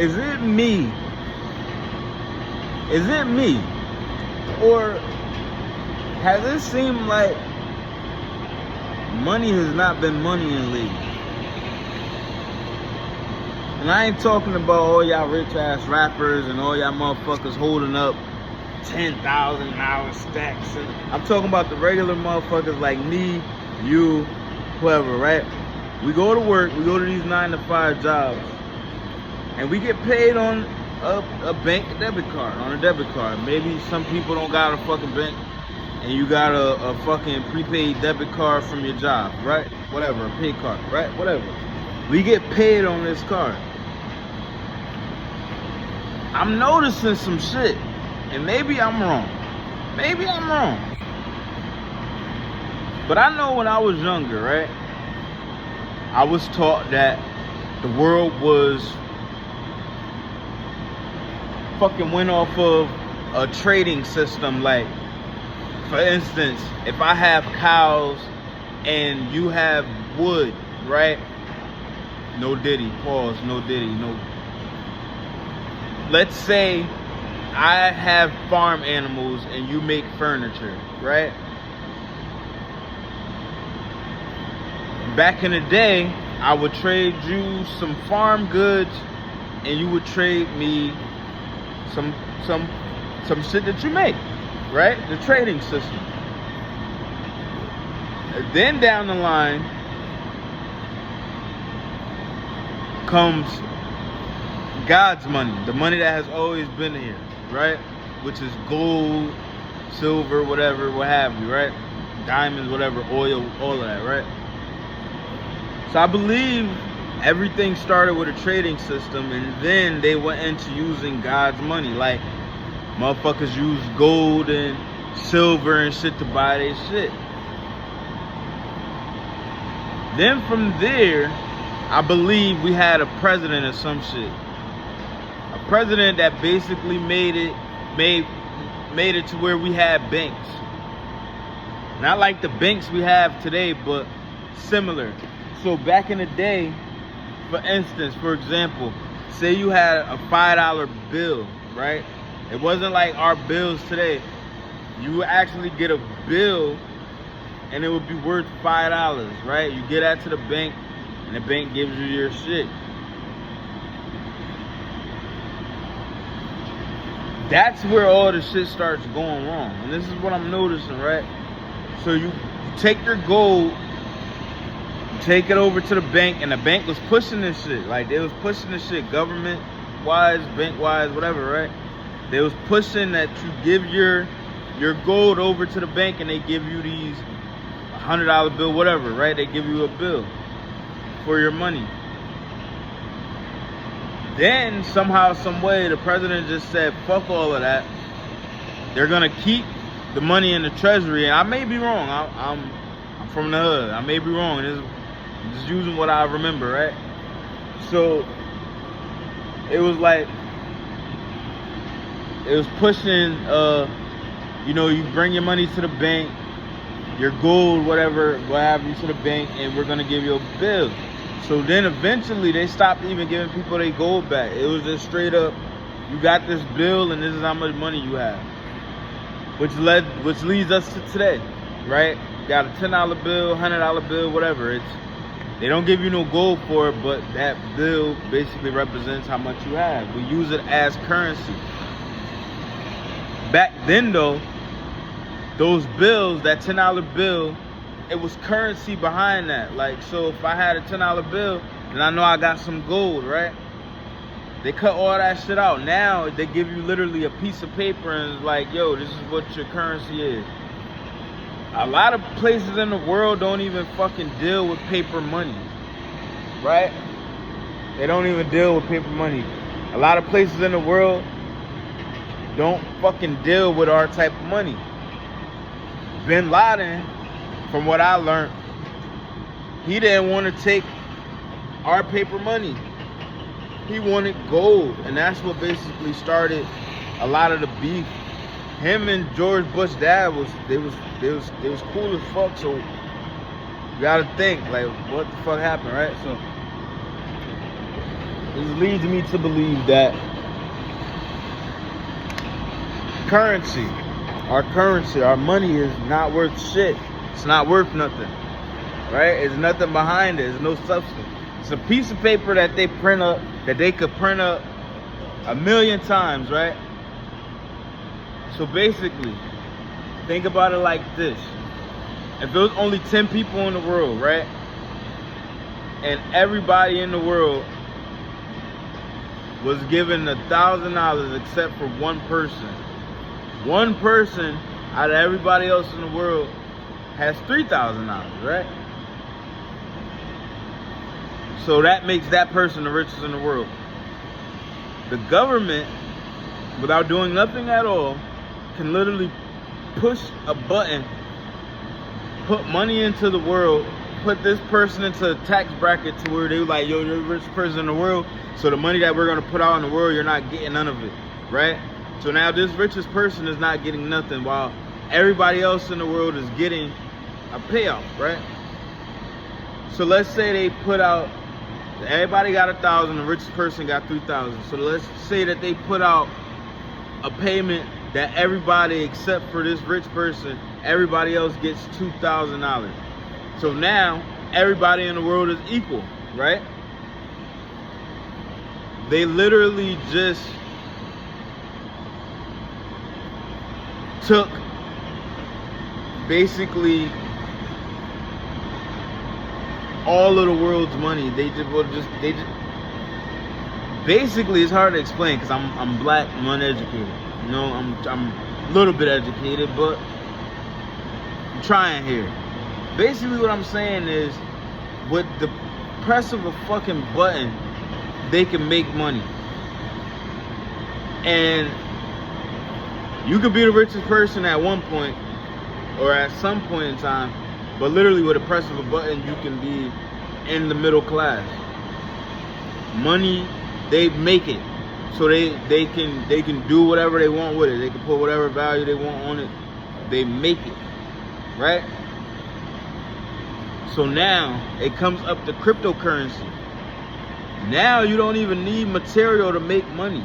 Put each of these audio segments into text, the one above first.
is it me? Is it me? Or has it seemed like money has not been money in lately? And I ain't talking about all y'all rich ass rappers and all y'all motherfuckers holding up $10,000 stacks. And I'm talking about the regular motherfuckers like me, you, whoever, right? We go to work, we go to these 9-to-5 jobs, and we get paid on a bank debit card, on a debit card. Maybe some people don't got a fucking bank, and you got a fucking prepaid debit card from your job, right? Whatever, a pay card, right? Whatever. We get paid on this card. I'm noticing some shit, and maybe I'm wrong. Maybe I'm wrong. But I know when I was younger, right? I was taught that the world was fucking went off of a trading system. Like, for instance, if I have cows and you have wood, right? No diddy, pause, no diddy, no. Let's say I have farm animals and you make furniture, right? Back in the day, I would trade you some farm goods and you would trade me some shit that you make, right? The trading system. And then down the line comes God's money, the money that has always been here, right? Which is gold, silver, whatever, what have you, right? Diamonds, whatever, oil, all of that, right? So I believe everything started with a trading system, and then they went into using God's money. Like, motherfuckers use gold and silver and shit to buy their shit. Then from there, I believe we had a president or some shit. A president that basically made it to where we had banks. Not like the banks we have today, but similar. So back in the day, for instance, for example, say you had a $5 bill, right? It wasn't like our bills today. You would actually get a bill and it would be worth $5, right? You get that to the bank and the bank gives you your shit. That's where all the shit starts going wrong. And this is what I'm noticing, right? So you take your gold, take it over to the bank, and the bank was pushing this shit. Like, they was pushing this shit government-wise, bank-wise, whatever, right? They was pushing that you give your gold over to the bank and they give you these $100 bill, whatever, right? They give you a bill for your money. Then, somehow, some way, the president just said, fuck all of that. They're gonna keep the money in the treasury. And I may be wrong. I'm from the hood. I may be wrong. I'm just using what I remember, right? So it was like, it was pushing, you bring your money to the bank, your gold, whatever, what have you, to the bank, and we're gonna give you a bill. So then eventually they stopped even giving people their gold back. It was just straight up, you got this bill and this is how much money you have. Which leads us to today, right? You got a $10 bill, $100 bill, whatever. They don't give you no gold for it, but that bill basically represents how much you have. We use it as currency. Back then though, those bills, that $10 bill, it was currency behind that. Like, so if I had a $10 bill, then I know I got some gold, right? They cut all that shit out. Now they give you literally a piece of paper and it's like, yo, this is what your currency is. A lot of places in the world don't even fucking deal with paper money, right? They don't even deal with paper money. A lot of places in the world don't fucking deal with our type of money. Bin Laden, from what I learned, he didn't want to take our paper money. He wanted gold, and that's what basically started a lot of the beef. Him and George Bush's dad was cool as fuck. So you gotta think, like, what the fuck happened, right? So This leads me to believe that our money is not worth shit. It's not worth nothing, right? It's nothing behind it. There's no substance. It's a piece of paper that they print up, that they could print up 1,000,000 times, right? So basically, think about it like this. If there was only 10 people in the world, right? And everybody in the world was given $1,000 except for one person. One person out of everybody else in the world has $3,000, right? So that makes that person the richest in the world. The government, without doing nothing at all, can literally push a button, put money into the world, put this person into a tax bracket to where they're like, yo, you're the richest person in the world, so the money that we're gonna put out in the world, you're not getting none of it, right? So now this richest person is not getting nothing while everybody else in the world is getting a payout, right? So let's say they put out, everybody got 1,000, the richest person got 3,000. So let's say that they put out a payment that everybody except for this rich person, everybody else gets $2,000. So now everybody in the world is equal, right? They literally just took basically all of the world's money. They just basically, it's hard to explain because I'm black, I'm uneducated. You know, I'm a little bit educated, but I'm trying here. Basically what I'm saying is, with the press of a fucking button, they can make money. And you could be the richest person at one point or at some point in time, but literally with a press of a button, you can be in the middle class. Money, they make it. So they can do whatever they want with it. They can put whatever value they want on it. They make it, right? So now it comes up to cryptocurrency. Now you don't even need material to make money.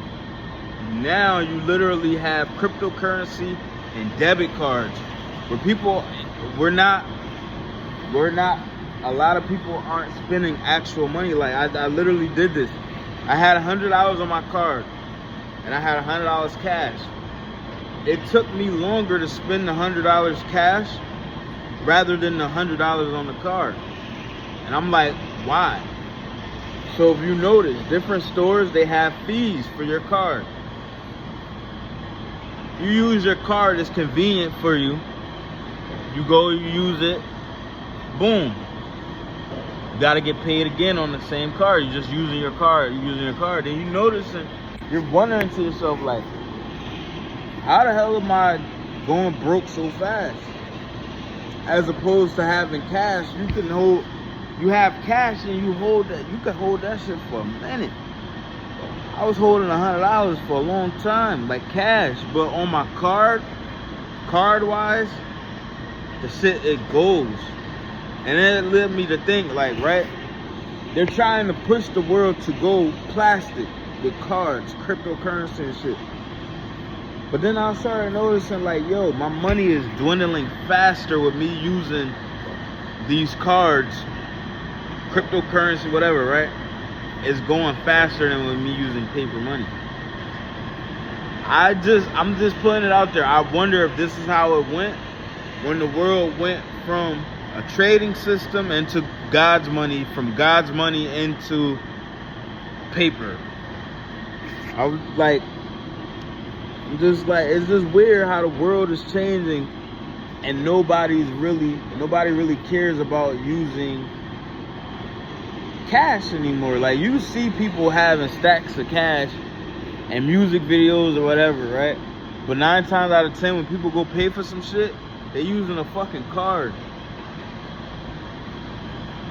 Now you literally have cryptocurrency and debit cards where people, we're not, a lot of people aren't spending actual money. Like I literally did this. I had $100 on my card and I had $100 cash. It took me longer to spend the $100 cash rather than the $100 on the card. And I'm like, why? So if you notice, different stores, they have fees for your card. You use your card, it's convenient for you. You go, you use it, boom. You gotta get paid again on the same card. You're just using your card, Then you notice and you're wondering to yourself like, how the hell am I going broke so fast? As opposed to having cash, you have cash and you can hold that shit for a minute. I was holding $100 for a long time, like cash, but on my card-wise, the shit, it goes. And then it led me to think, like, right, they're trying to push the world to go plastic with cards, cryptocurrency and shit. But then I started noticing, like, yo, my money is dwindling faster with me using these cards, cryptocurrency, whatever, right? It's going faster than with me using paper money. I'm just putting it out there. I wonder if this is how it went when the world went from a trading system into God's money, from God's money into paper. I was like, it's just weird how the world is changing and nobody really cares about using cash anymore. Like, you see people having stacks of cash and music videos or whatever, right? But 9 times out of 10, when people go pay for some shit, they're using a fucking card.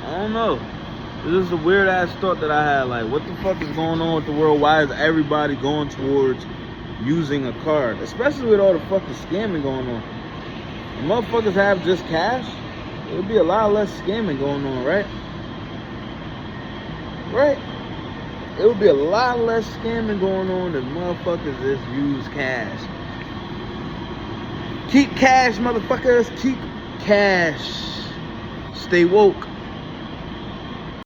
I don't know. This is a weird ass thought that I had. Like, what the fuck is going on with the world? Why is everybody going towards using a card? Especially with all the fucking scamming going on. If motherfuckers have just cash, there would be a lot less scamming going on, right? Right? It would be a lot less scamming going on if motherfuckers just use cash. Keep cash, motherfuckers. Keep cash. Stay woke.